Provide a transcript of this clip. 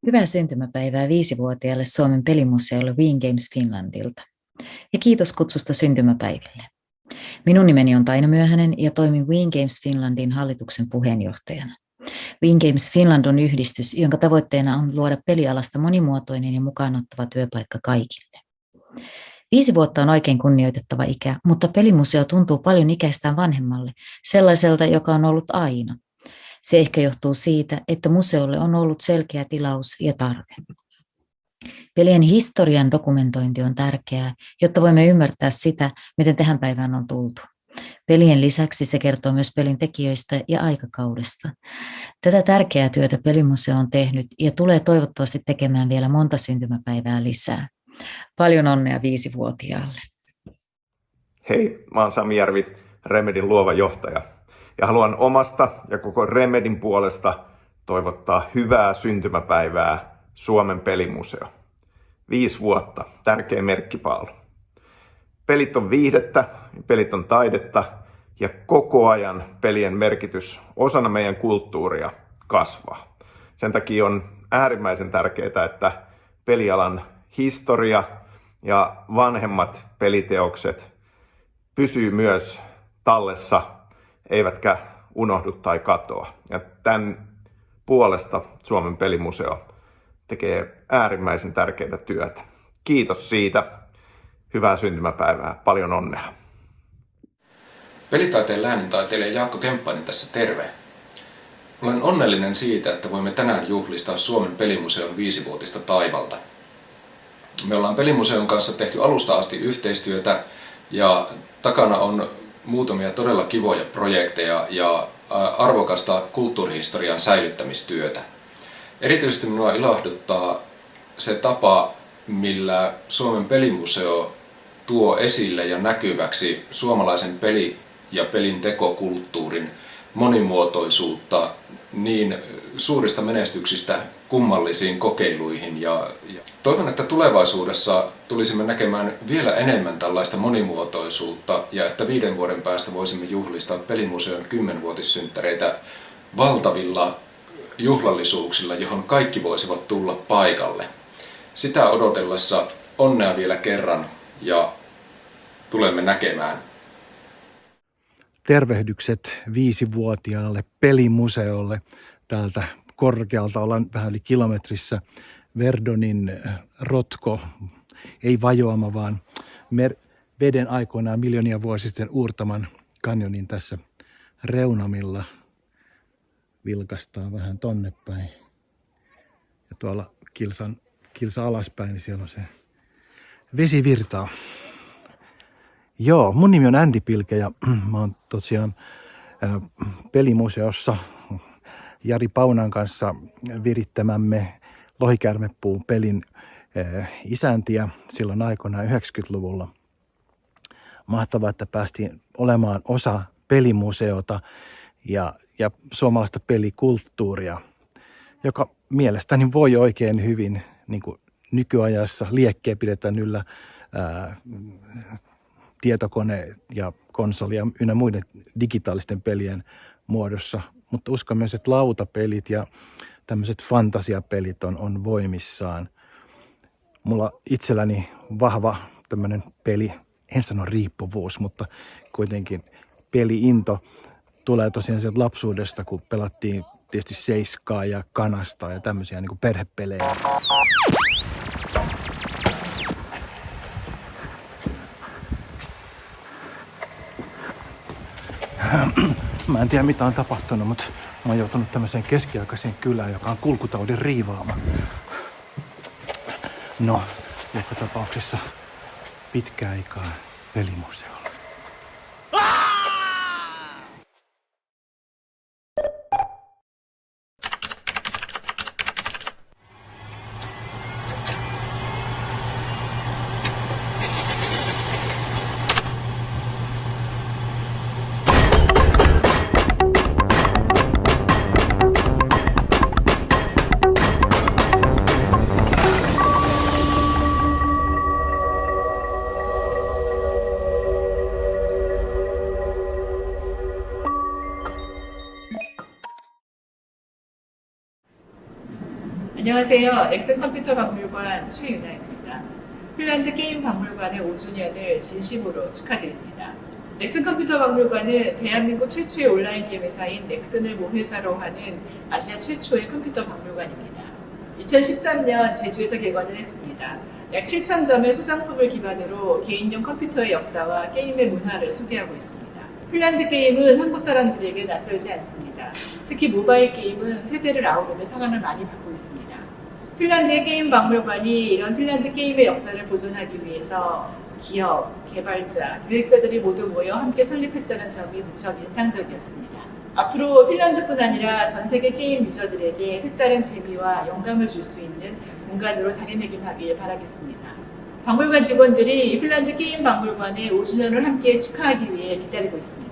Hyvää syntymäpäivää 5-vuotiaalle Suomen pelimuseolle Wien Games Finlandilta. Ja kiitos kutsusta syntymäpäiville. Minun nimeni on Taina Myöhänen ja toimin Wien Games Finlandin hallituksen puheenjohtajana. Wien Games Finland on yhdistys, jonka tavoitteena on luoda pelialasta monimuotoinen ja mukaanottava työpaikka kaikille. 5 vuotta on oikein kunnioitettava ikä, mutta pelimuseo tuntuu paljon ikäistään vanhemmalle, sellaiselta, joka on ollut aina. Se ehkä johtuu siitä, että museolle on ollut selkeä tilaus ja tarve. Pelien historian dokumentointi on tärkeää, jotta voimme ymmärtää sitä, miten tähän päivään on tultu. Pelien lisäksi se kertoo myös pelin tekijöistä ja aikakaudesta. Tätä tärkeää työtä pelimuseo on tehnyt ja tulee toivottavasti tekemään vielä monta syntymäpäivää lisää. Paljon onnea 5-vuotiaalle. Hei, mä oon Sami Järvi, Remedin luova johtaja. Ja haluan omasta ja koko Remedin puolesta toivottaa hyvää syntymäpäivää Suomen pelimuseo. 5 vuotta, tärkeä merkkipaalu. Pelit on viihdettä, pelit on taidetta ja koko ajan pelien merkitys osana meidän kulttuuria kasvaa. Sen takia on äärimmäisen tärkeää, että pelialan historia ja vanhemmat peliteokset pysyy myös tallessa, eivätkä unohdu tai katoa. Ja tämän puolesta Suomen pelimuseo tekee äärimmäisen tärkeää työtä. Kiitos siitä. Hyvää syntymäpäivää. Paljon onnea. Pelitaiteen läänintaiteilija Jaakko Kemppainen tässä terve. Olen onnellinen siitä, että voimme tänään juhlistaa Suomen pelimuseon 5-vuotista taivalta. Me ollaan pelimuseon kanssa tehty alusta asti yhteistyötä ja takana on muutamia todella kivoja projekteja ja arvokasta kulttuurihistorian säilyttämistyötä. Erityisesti minua ilahduttaa se tapa, millä Suomen pelimuseo tuo esille ja näkyväksi suomalaisen ja pelin tekokulttuurin monimuotoisuutta niin suurista menestyksistä kummallisiin kokeiluihin. Ja toivon, että tulevaisuudessa tulisimme näkemään vielä enemmän tällaista monimuotoisuutta ja että 5 vuoden päästä voisimme juhlistaa pelimuseon 10-vuotissynttäreitä valtavilla juhlallisuuksilla, johon kaikki voisivat tulla paikalle. Sitä odotellessa onnea vielä kerran ja tulemme näkemään. Tervehdykset 5-vuotiaalle pelimuseolle. Täältä korkealta ollaan vähän yli kilometrissä Verdonin rotko, ei vajoama, vaan veden aikoinaan miljoonia vuosia sitten uurtaman kanjonin tässä reunamilla. Vilkastaa vähän tonne päin. Ja tuolla kilsa alaspäin, niin siellä on se vesivirtaa. Joo, mun nimi on Andy Pilke ja mä oon tosiaan pelimuseossa Jari Paunan kanssa virittämämme Lohikäärmepuun pelin isäntiä silloin aikoinaan 90-luvulla. Mahtavaa, että päästiin olemaan osa pelimuseota ja suomalaista pelikulttuuria, joka mielestäni voi oikein hyvin niin kuin nykyajassa. Liekkejä pidetään yllä tietokone ja konsoli ja ynnä muiden digitaalisten pelien muodossa, mutta uskon myös, että lautapelit ja tämmöiset fantasiapelit on voimissaan. Mulla itselläni vahva tämmöinen peli, en sano riippuvuus, mutta kuitenkin peliinto tulee tosiaan sieltä lapsuudesta, kun pelattiin tietysti seiskaa ja kanasta ja tämmöisiä niin kuin perhepelejä. Mä en tiedä mitä on tapahtunut, mutta mä oon joutunut tämmöiseen keskiaikaiseen kylään, joka on kulkutaudin riivaama. No, joka tapauksessa pitkä aikaa pelimuseolla. 안녕하세요. 넥슨 컴퓨터 박물관 최윤아입니다. 핀란드 게임 박물관의 5주년을 진심으로 축하드립니다. 넥슨 컴퓨터 박물관은 대한민국 최초의 온라인 게임 회사인 넥슨을 모회사로 하는 아시아 최초의 컴퓨터 박물관입니다. 2013년 제주에서 개관을 했습니다. 약 7,000점의 소장품을 기반으로 개인용 컴퓨터의 역사와 게임의 문화를 소개하고 있습니다. 핀란드 게임은 한국 사람들에게 낯설지 않습니다. 특히 모바일 게임은 세대를 아우르며 사랑을 많이 받고 있습니다. 핀란드의 게임 박물관이 이런 핀란드 게임의 역사를 보존하기 위해서 기업, 개발자, 기획자들이 모두 모여 함께 설립했다는 점이 무척 인상적이었습니다. 앞으로 핀란드뿐 아니라 전 세계 게임 유저들에게 색다른 재미와 영감을 줄 수 있는 공간으로 자리매김하길 바라겠습니다. 박물관 직원들이 핀란드 게임 박물관의 5주년을 함께 축하하기 위해 기다리고 있습니다.